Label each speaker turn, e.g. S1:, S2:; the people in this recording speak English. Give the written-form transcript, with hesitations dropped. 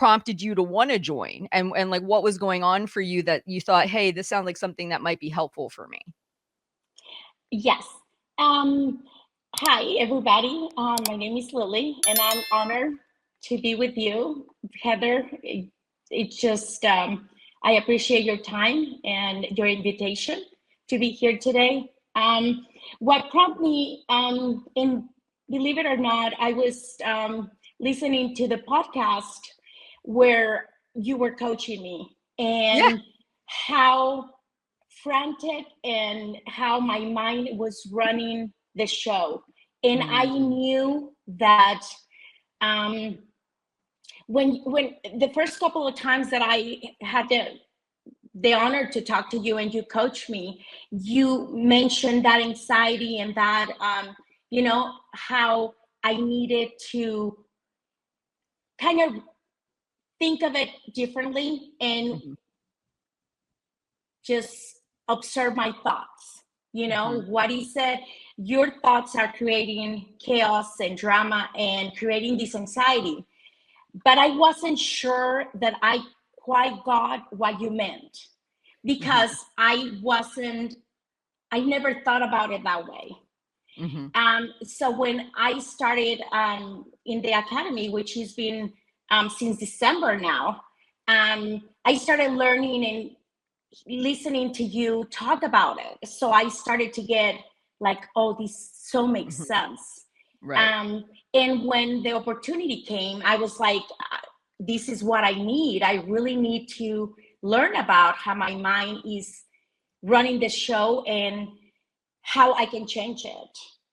S1: prompted you to want to join, and like what was going on for you that you thought, hey, this sounds like something that might be helpful for me?
S2: Yes. Hi, everybody. My name is Lily, and I'm honored to be with you, Heather. It just, I appreciate your time and your invitation to be here today. What prompted me, and believe it or not, I was listening to the podcast where you were coaching me
S1: Yeah.
S2: and how frantic and how my mind was running the show. And I
S1: Mm.
S2: knew that um, when the first couple of times that I had the honor to talk to you and you coach me, you mentioned that anxiety and that how I needed to kind of think of it differently and
S1: Mhm.
S2: just observe my thoughts.
S1: Mhm.
S2: What he said, your thoughts are creating chaos and drama and creating this anxiety. But I wasn't sure that I quite got what you meant
S1: Mhm.
S2: because I never thought about it that way.
S1: Mhm.
S2: So when I started in the academy, which has been since December now, I started learning and listening to you talk about it. So I started to get like, oh, this so makes
S1: Mhm.
S2: sense.
S1: Right.
S2: Um, and when the opportunity came, I was like, this is what I need. I really need to learn about how my mind is running the show and how I can change it.